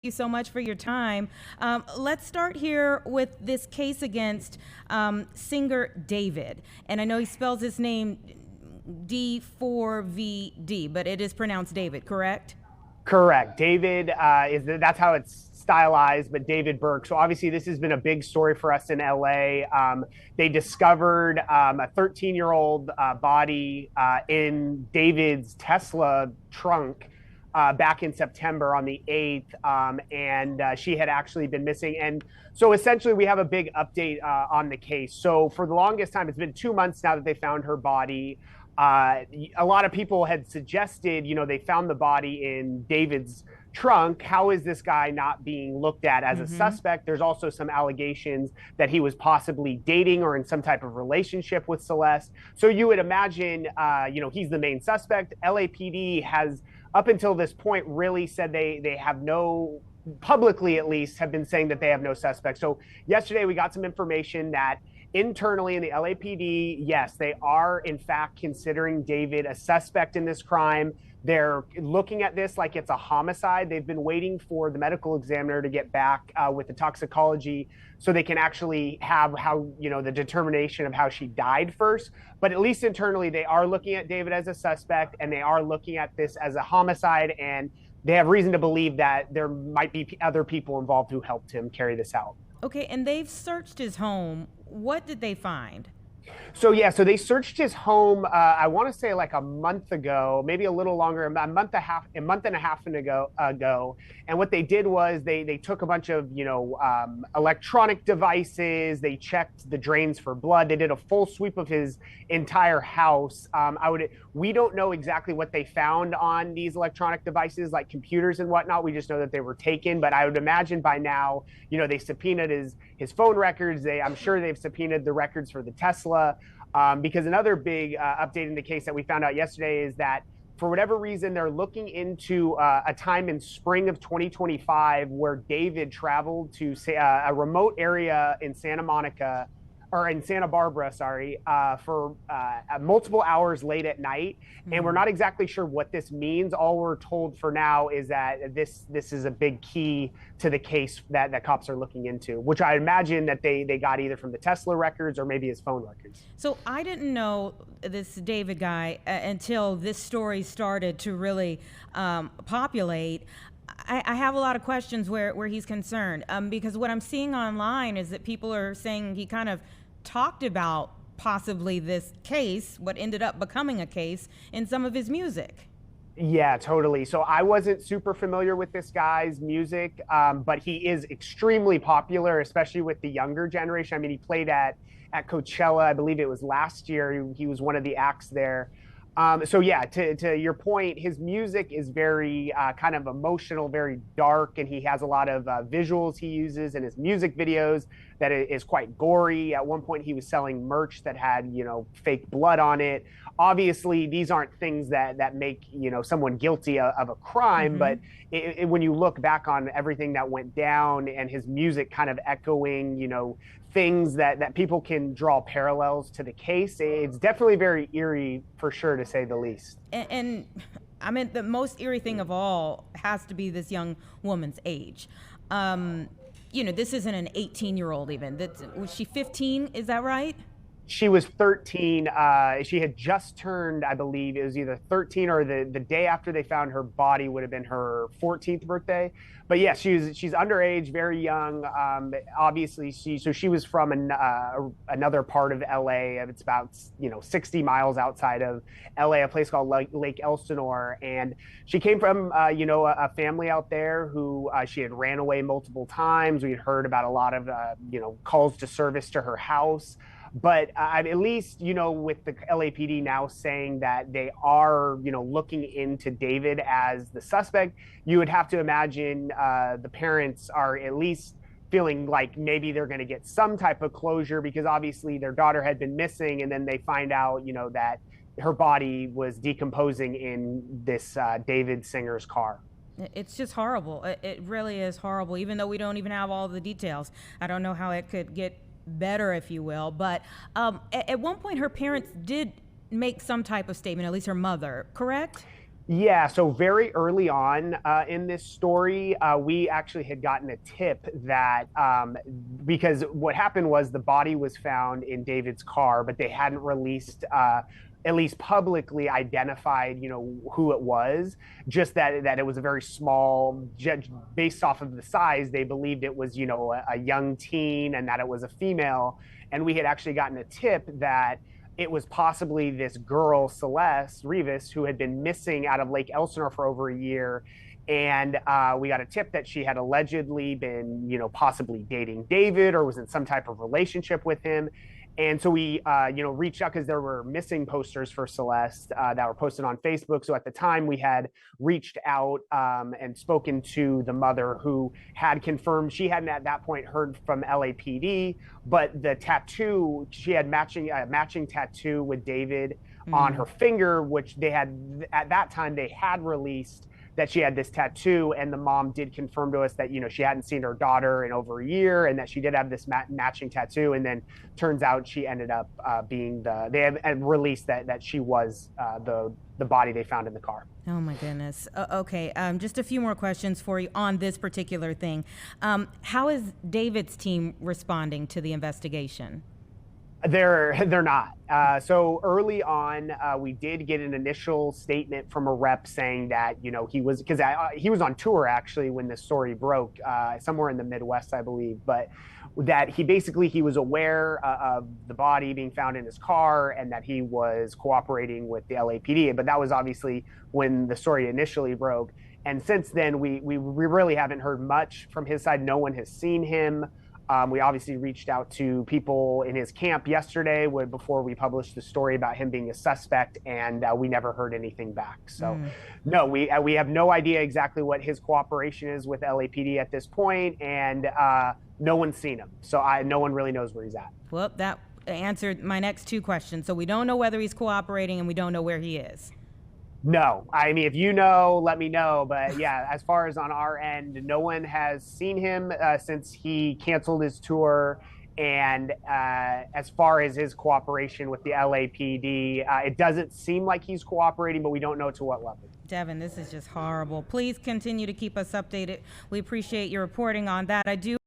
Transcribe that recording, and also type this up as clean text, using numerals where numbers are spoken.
You so much for your time. Let's start here with this case against singer David. And I know he spells his name D4VD, but it is pronounced David, correct? Correct. David that's how it's stylized, but David Burke. So obviously, this has been a big story for us in LA. They discovered a 13-year-old body in David's Tesla trunk back in September on the 8th, and she had actually been missing. And so essentially, we have a big update on the case. So for the longest time, it's been 2 months now that they found her body. A lot of people had suggested, they found the body in David's trunk. How is this guy not being looked at as a suspect? There's also some allegations that he was possibly dating or in some type of relationship with Celeste. So you would imagine, he's the main suspect. LAPD has, up until this point, really said they have no, publicly at least, have been saying that they have no suspects. So yesterday we got some information that internally in the LAPD, yes, they are in fact considering David a suspect in this crime. They're looking at this like it's a homicide. They've been waiting for the medical examiner to get back with the toxicology so they can actually have the determination of how she died first. But at least internally, they are looking at David as a suspect, and they are looking at this as a homicide. And they have reason to believe that there might be other people involved who helped him carry this out. Okay, and they've searched his home. What did they find? So they searched his home. I want to say like a month ago, maybe a little longer, a month and a half ago. And what they did was they took a bunch of electronic devices. They checked the drains for blood. They did a full sweep of his entire house. We don't know exactly what they found on these electronic devices, like computers and whatnot. We just know that they were taken. But I would imagine by now, they subpoenaed his phone records. I'm sure they've subpoenaed the records for the Tesla. Because another big update in the case that we found out yesterday is that for whatever reason, they're looking into a time in spring of 2025 where David traveled to a remote area in Santa Barbara, for multiple hours late at night. And we're not exactly sure what this means. All we're told for now is that this is a big key to the case that cops are looking into, which I imagine that they got either from the Tesla records or maybe his phone records. So I didn't know this David guy until this story started to really populate. I have a lot of questions where he's concerned, because what I'm seeing online is that people are saying he kind of talked about possibly this case, what ended up becoming a case, in some of his music. Yeah, totally. So I wasn't super familiar with this guy's music, but he is extremely popular, especially with the younger generation. I mean, he played at Coachella, I believe it was last year. He was one of the acts there. To your point, his music is very kind of emotional, very dark, and he has a lot of visuals he uses in his music videos that is quite gory. At one point, he was selling merch that had, fake blood on it. Obviously, these aren't things that make, someone guilty of a crime, but when you look back on everything that went down and his music kind of echoing, things that people can draw parallels to the case, it's definitely very eerie, for sure, to say the least. And I mean, the most eerie thing of all has to be this young woman's age. This isn't an 18-year-old even. Was she 15? Is that right? She was 13. She had just turned, I believe, it was either 13 or the day after they found her body would have been her 14th birthday. But yeah, she's underage, very young. Obviously, she was from another part of LA. It's about 60 miles outside of LA, a place called Lake Elsinore, and she came from a family out there who she had ran away multiple times. We had heard about a lot of calls to service to her house. But at least, with the LAPD now saying that they are, looking into David as the suspect, you would have to imagine the parents are at least feeling like maybe they're going to get some type of closure, because obviously their daughter had been missing, and then they find out, that her body was decomposing in this David singer's car. It's just horrible. It really is horrible, even though we don't even have all the details. I don't know how it could get better, if you will, but at one point her parents did make some type of statement, at least her mother, correct? Yeah, so very early on in this story, we actually had gotten a tip that because what happened was the body was found in David's car, but they hadn't released, at least publicly identified, who it was. Just that it was a very small, based off of the size, they believed it was, a young teen and that it was a female. And we had actually gotten a tip that it was possibly this girl, Celeste Rivas, who had been missing out of Lake Elsinore for over a year. And we got a tip that she had allegedly been, possibly dating David or was in some type of relationship with him. And so we, reached out because there were missing posters for Celeste that were posted on Facebook. So at the time, we had reached out and spoken to the mother, who had confirmed she hadn't at that point heard from LAPD, but the tattoo, she had matching tattoo with David on her finger, which they had at that time they had released that she had this tattoo, and the mom did confirm to us that she hadn't seen her daughter in over a year, and that she did have this matching tattoo. And then turns out she ended up being they have released that she was the body they found in the car. Oh my goodness. Okay, just a few more questions for you on this particular thing. How is David's team responding to the investigation? They're not. So early on, we did get an initial statement from a rep saying that he was, because he was on tour actually when this story broke, somewhere in the Midwest, I believe, but that he was aware of the body being found in his car and that he was cooperating with the LAPD. But that was obviously when the story initially broke. And since then, we really haven't heard much from his side. No one has seen him. We obviously reached out to people in his camp yesterday before we published the story about him being a suspect, and we never heard anything back. So, no, we have no idea exactly what his cooperation is with LAPD at this point, and no one's seen him. So no one really knows where he's at. Well, that answered my next two questions. So we don't know whether he's cooperating, and we don't know where he is. No, I mean, if you know, let me know. But yeah, as far as on our end, no one has seen him since he canceled his tour. And as far as his cooperation with the LAPD, it doesn't seem like he's cooperating, but we don't know to what level. Devin, this is just horrible. Please continue to keep us updated. We appreciate your reporting on that. I do